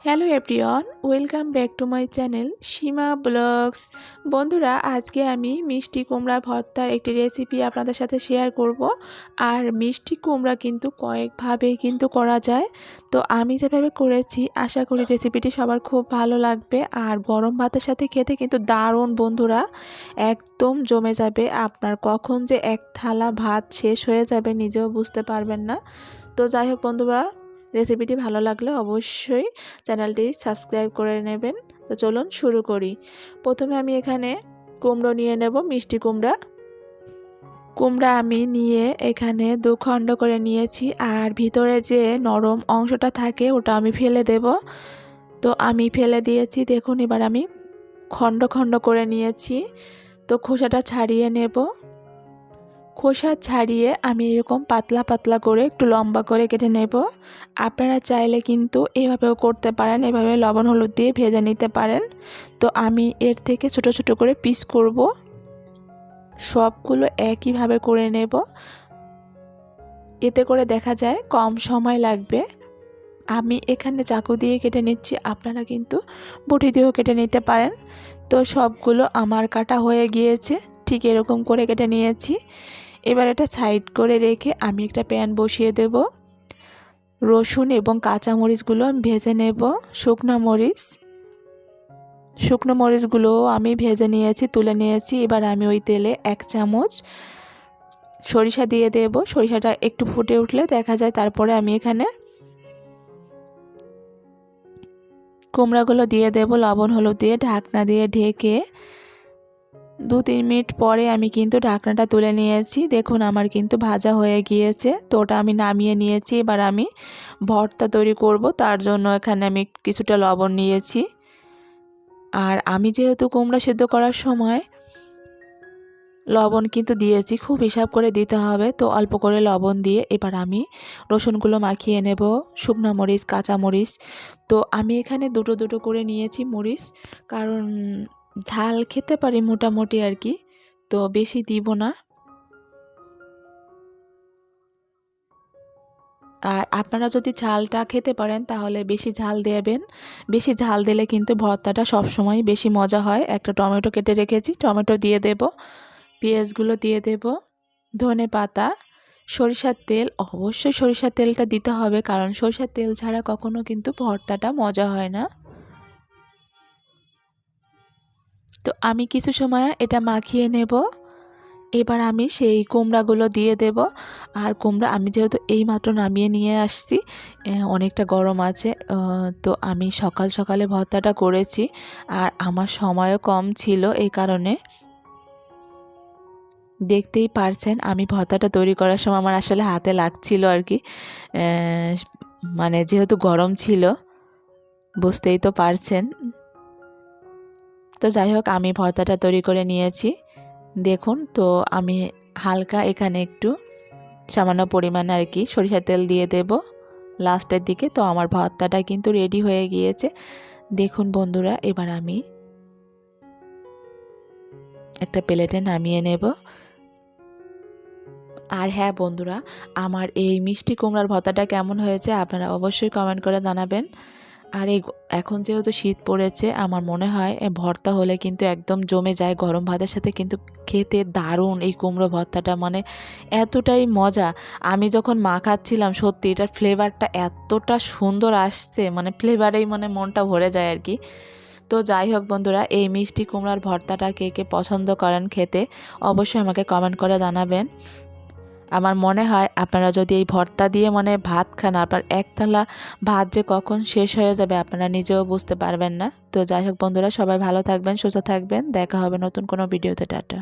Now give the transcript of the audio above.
Hello everyone, welcome back to my channel Seema blogs. বন্ধুরা, আজকে আমি মিষ্টি কুমড়া ভর্তার একটি রেসিপি আপনাদের সাথে শেয়ার করব। আর মিষ্টি কুমড়া কিন্তু কয়েকভাবে কিন্তু করা যায়। তো আমি যেভাবে করেছি আশা করি রেসিপিটি সবার খুব ভালো লাগবে। আর গরম ভাতের সাথে খেতে কিন্তু দারুণ বন্ধুরা, একদম জমে যাবে। আপনার কখন যে এক থালা ভাত শেষ হয়ে যাবে নিজেও বুঝতে পারবেন না। তো যাই হোক বন্ধুরা, রেসিপিটি ভালো লাগলে অবশ্যই চ্যানেলটি সাবস্ক্রাইব করে নেবেন। তো চলুন শুরু করি। প্রথমে আমি এখানে কুমড়ো নিয়ে নেব, মিষ্টি কুমড়া আমি নিয়ে এখানে 2 খণ্ড করে নিয়েছি। আর ভিতরে যে নরম অংশটা থাকে ওটা আমি ফেলে দেব। তো আমি ফেলে দিয়েছি, দেখুন। এবার আমি খণ্ড খণ্ড করে নিয়েছি। তো খোসাটা ছাড়িয়ে নেব। খোসা ছাড়িয়ে আমি এরকম পাতলা পাতলা করে একটু লম্বা করে কেটে নেব। আপনারা চাইলে কিন্তু এভাবেও করতে পারেন, এভাবে লবণ হলুদ দিয়ে ভেজে নিতে পারেন। তো আমি এর থেকে ছোট ছোট করে পিস করব, সবগুলো একইভাবে করে নেব। এতে করে দেখা যায় কম সময় লাগবে। আমি এখানে চাকু দিয়ে কেটে নিচ্ছি, আপনারা কিন্তু বটি দিয়েও কেটে নিতে পারেন। তো সবগুলো আমার কাটা হয়ে গিয়েছে, ঠিক এরকম করে কেটে নিয়েছি। এবার এটা সাইড করে রেখে আমি একটা প্যান বসিয়ে দেব। রসুন এবং কাঁচা মরিচগুলো আমি ভেজে নেব। শুকনো মরিচগুলো আমি ভেজে নিয়েছি, তুলে নিয়েছি। এবার আমি ওই তেলে 1 চামচ সরিষা দিয়ে দেব। সরিষাটা একটু ফুটে উঠলে দেখা যায় তারপরে আমি এখানে কুমড়াগুলো দিয়ে দেব। লবণ হলুদ দিয়ে ঢাকনা দিয়ে ঢেকে 2-3 মিনিট পরে আমি কিন্তু ঢাকনাটা তুলে নিয়েছি। দেখুন আমার কিন্তু ভাজা হয়ে গিয়েছে। তো ওটা আমি নামিয়ে নিয়েছি। এবার আমি ভর্তা তৈরি করব, তার জন্য এখানে আমি কিছুটা লবণ নিয়েছি। আর আমি যেহেতু কুমড়া সিদ্ধ করার সময় লবণ কিন্তু দিয়েছি, খুব হিসাব করে দিতে হবে। তো অল্প করে লবণ দিয়ে এবার আমি রসুনগুলো মাখিয়ে নেব, শুকনো মরিচ কাঁচা মরিচ। তো আমি এখানে দুটো দুটো করে নিয়েছি মরিচ, কারণ ঝাল খেতে পারি মোটামুটি আর কি, তো বেশি দিব না। আর আপনারা যদি ঝালটা খেতে পারেন তাহলে বেশি ঝাল দেবেন। বেশি ঝাল দিলে কিন্তু ভর্তাটা সবসময় বেশি মজা হয়। একটা টমেটো কেটে রেখেছি, টমেটো দিয়ে দেব। পেঁয়াজগুলো দিয়ে দেব, ধনে পাতা, সরিষার তেল। অবশ্যই সরিষার তেলটা দিতে হবে, কারণ সরিষার তেল ছাড়া কখনো কিন্তু ভর্তাটা মজা হয় না। তো আমি কিছু সময় এটা মাখিয়ে নেব। এবার আমি সেই কুমড়াগুলো দিয়ে দেব। আর কুমড়া আমি যেহেতু এইমাত্র নামিয়ে নিয়ে আসছি, অনেকটা গরম আছে, তো আমি সকাল সকালে ভর্তাটা করেছি। আর আমার সময়ও কম ছিল, এই কারণে দেখতেই পারছেন আমি ভর্তাটা তৈরি করার সময় আমার আসলে হাতে লাগছিল আর কি, মানে যেহেতু গরম ছিল, বুঝতেই তো পারছেন। তো যাই হোক, আমি ভর্তাটা তৈরি করে নিয়েছি। দেখুন, তো আমি হালকা এখানে একটু সামান্য পরিমাণে আর কি সরিষার তেল দিয়ে দেব লাস্টের দিকে। তো আমার ভর্তাটা কিন্তু রেডি হয়ে গিয়েছে, দেখুন বন্ধুরা। এবার আমি একটা প্লেটে নামিয়ে নেব। আর হ্যাঁ বন্ধুরা, আমার এই মিষ্টি কুমড়ার ভর্তাটা কেমন হয়েছে আপনারা অবশ্যই কমেন্ট করে জানাবেন। আর এখন যেহেতু শীত পড়েছে, আমার মনে হয় ভর্তা হলে কিন্তু একদম জমে যায় গরম ভাতের সাথে, কিন্তু খেতে দারুণ এই কুমড়ো ভর্তাটা, মানে এতটাই মজা। আমি যখন মাখাচ্ছিলাম সত্যি এটার ফ্লেভারটা এতটা সুন্দর আসছে, মানে ফ্লেভারেই মানে মনটা ভরে যায় আর কি। তো যাই হোক বন্ধুরা, এই মিষ্টি কুমড়ার ভর্তাটা কে কে পছন্দ করেন খেতে অবশ্যই আমাকে কমেন্ট করে জানাবেন। আমার মনে হয় আপনারা যদি এই ভর্তা দিয়ে মানে ভাত খান, আপনার এক থালা ভাত যে কখন শেষ হয়ে যাবে আপনারা নিজেও বুঝতে পারবেন না। তো যাই হোক বন্ধুরা, সবাই ভালো থাকবেন, সুস্থ থাকবেন। দেখা হবে নতুন কোনো ভিডিওতে। টাটা।